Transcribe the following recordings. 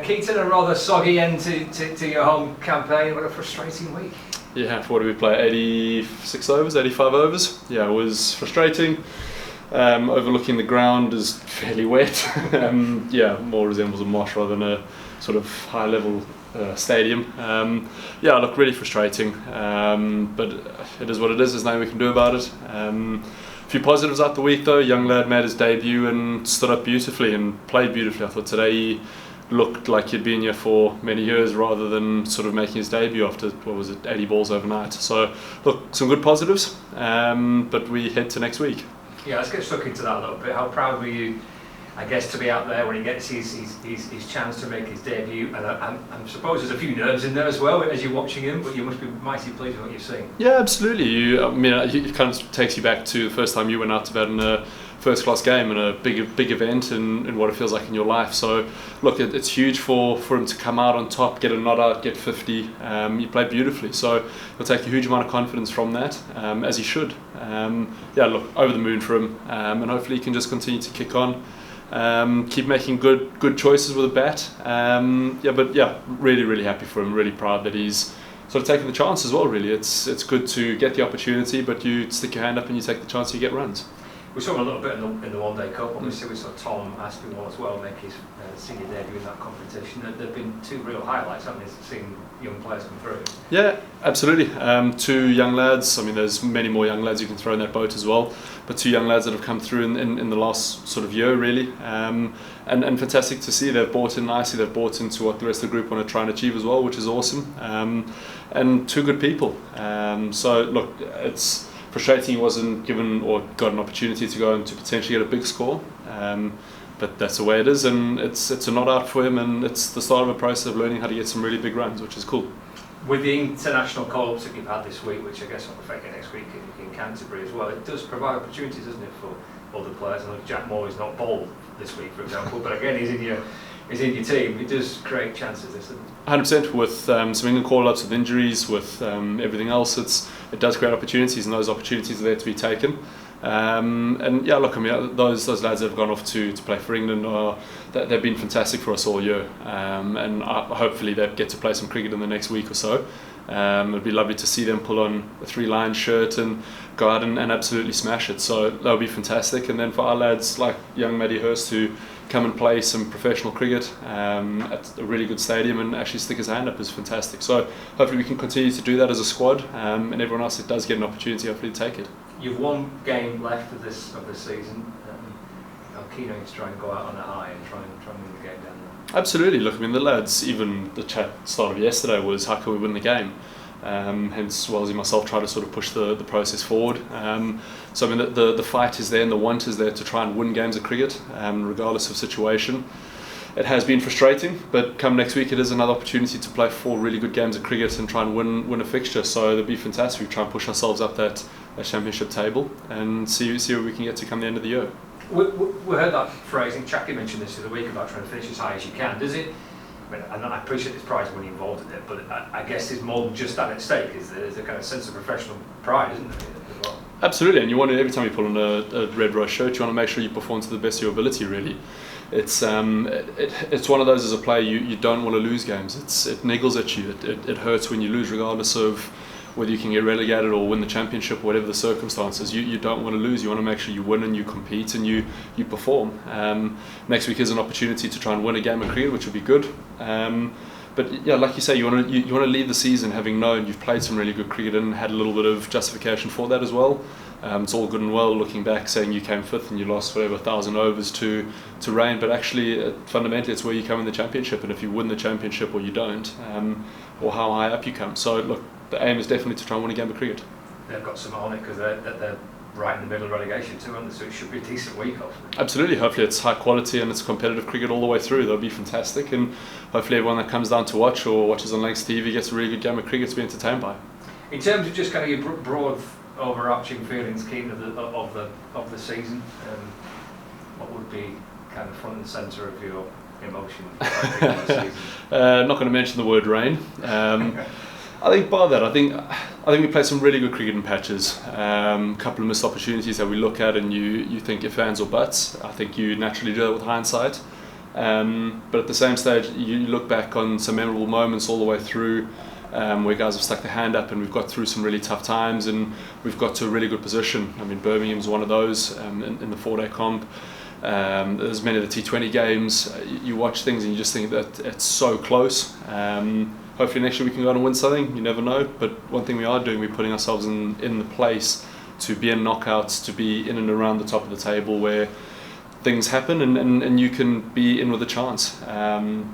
Keaton, a rather soggy end to your home campaign. What a frustrating week. Yeah, what did we play? 86 overs, 85 overs? Yeah, it was frustrating. Overlooking the ground is fairly wet. More resembles a marsh rather than a sort of high-level stadium. Look, really frustrating. But it is what it is. There's nothing we can do about it. A few positives out the week though. Young lad made his debut and stood up beautifully and played beautifully. I thought today he looked like he'd been here for many years rather than sort of making his debut after, 80 balls overnight. So look, some good positives, but we head to next week. Yeah, let's get stuck into that a little bit. How proud were you, I guess, to be out there when he gets his chance to make his debut? And I suppose there's a few nerves in there as well as you're watching him, but you must be mighty pleased with what you've seen. Yeah, absolutely. It kind of takes you back to the first time you went out to bat in a first-class game and a big event in what it feels like in your life. So, look, it's huge for him to come out on top, get a nod out, get 50. He played beautifully, so he'll take a huge amount of confidence from that, as he should. Look, over the moon for him, and hopefully he can just continue to kick on. Keep making good choices with a bat. Really happy for him. Really proud that he's sort of taking the chance as well. Really, it's good to get the opportunity, but you stick your hand up and you take the chance, you get runs. We saw him a little bit in the One Day Cup. Obviously, we saw Tom Aspinwall as well make his senior debut in that competition. There have been two real highlights, haven't there, seeing young players come through? Yeah, absolutely. Two young lads. I mean, there's many more young lads you can throw in that boat as well. But two young lads that have come through in the last sort of year, really. And fantastic to see. They've bought in nicely. They've bought into what the rest of the group want to try and achieve as well, which is awesome. And two good people. So, look, it's frustrating he wasn't given or got an opportunity to go and to potentially get a big score, but that's the way it is, and it's a nod out for him, and it's the start of a process of learning how to get some really big runs, which is cool. With the international call-ups that you've had this week, which I guess will affect you next week in Canterbury as well, it does provide opportunities, doesn't it, for other players? I know Jack Morley's not bowled this week, for example, but again, he's in your team. It does create chances, doesn't it? 100%. With some England call-ups, with injuries, with everything else, it does create opportunities, and those opportunities are there to be taken. Those lads that have gone off to play for England they've been fantastic for us all year, and hopefully they get to play some cricket in the next week or so. It'd be lovely to see them pull on a 3-line shirt and go out and absolutely smash it. So that would be fantastic. And then for our lads like young Matty Hurst who come and play some professional cricket at a really good stadium and actually stick his hand up is fantastic. So hopefully we can continue to do that as a squad, and everyone else that does get an opportunity hopefully to take it. You've one game left of this season. How keen are you to try and go out on a high and try and win the game down there? Absolutely. Look, I mean, the lads, even the chat started yesterday was how can we win the game? Hence Wellesley and myself try to sort of push the process forward. So I mean the fight is there and the want is there to try and win games of cricket, regardless of situation. It has been frustrating, but come next week it is another opportunity to play 4 really good games of cricket and try and win a fixture. So it'll be fantastic. We try and push ourselves up that championship table and see where we can get to come the end of the year. We heard that phrase, and Chucky mentioned this the other week about trying to finish as high as you can. Does it? I appreciate there's prize money involved in it, but I guess there's more than just that at stake. There's a kind of sense of professional pride, isn't there, as well? Absolutely, and you want to, every time you put on a red rose shirt, you want to make sure you perform to the best of your ability. Really, it's one of those as a player you don't want to lose games. It niggles at you. It hurts when you lose, regardless of whether you can get relegated or win the championship or whatever the circumstances. You don't want to lose. You want to make sure you win and you compete and you perform. Next week is an opportunity to try and win a game of cricket, which would be good. But yeah, like you say, you want to leave the season having known you've played some really good cricket and had a little bit of justification for that as well. It's all good and well looking back saying you came 5th and you lost 1,000 overs to rain, but actually fundamentally it's where you come in the championship, and if you win the championship or you don't, or how high up you come. So look, the aim is definitely to try and win a game of cricket. They've got some on it because they're right in the middle of relegation too, aren't they? So it should be a decent week off. Absolutely. Hopefully it's high quality and it's competitive cricket all the way through. That'll be fantastic, and hopefully everyone that comes down to watch or watches on Lancs TV gets a really good game of cricket to be entertained by. In terms of just kind of your broad overarching feelings, Keaton, of the season, what would be kind of front and centre of your emotion? Not going to mention the word rain. I think by that, I think we played some really good cricket in patches. A couple of missed opportunities that we look at and you think if fans or buts. I think you naturally do that with hindsight. But at the same stage, you look back on some memorable moments all the way through, where guys have stuck their hand up and we've got through some really tough times and we've got to a really good position. I mean, Birmingham's one of those in the 4-day comp. There's many of the T20 games. You watch things and you just think that it's so close. Hopefully next year we can go on and win something. You never know. But one thing we are doing, we're putting ourselves in the place to be in knockouts, to be in and around the top of the table where things happen and you can be in with a chance.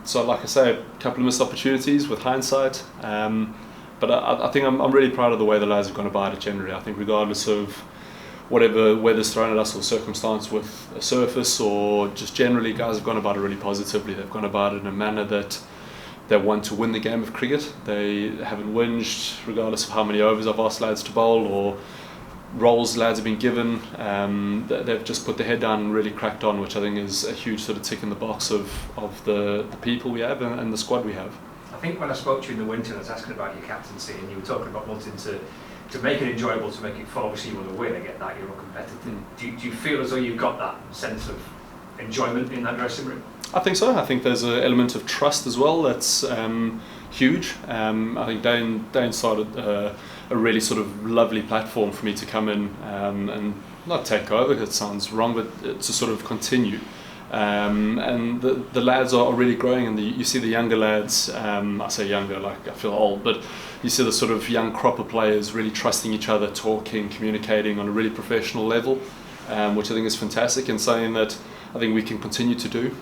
So like I say, a couple of missed opportunities with hindsight, but I think I'm really proud of the way the lads have gone about it generally. I think regardless of whatever weather's thrown at us or circumstance with a surface or just generally, guys have gone about it really positively. They've gone about it in a manner that they want to win the game of cricket. They haven't whinged regardless of how many overs I've asked lads to bowl or roles lads have been given. They've just put their head down and really cracked on, which I think is a huge sort of tick in the box of the people we have and the squad we have. I think when I spoke to you in the winter and I was asking about your captaincy and you were talking about wanting to make it enjoyable, to make it fun. Obviously you want to win, I get that, you're all competitive. Do you feel as though you've got that sense of enjoyment in that dressing room? I think so. I think there's an element of trust as well that's huge. I think Dane started a really sort of lovely platform for me to come in and not take over, it sounds wrong, but to sort of continue. And the lads are really growing, and you see the younger lads, I say younger like I feel old, but you see the sort of young crop of players really trusting each other, talking, communicating on a really professional level, which I think is fantastic and something that I think we can continue to do.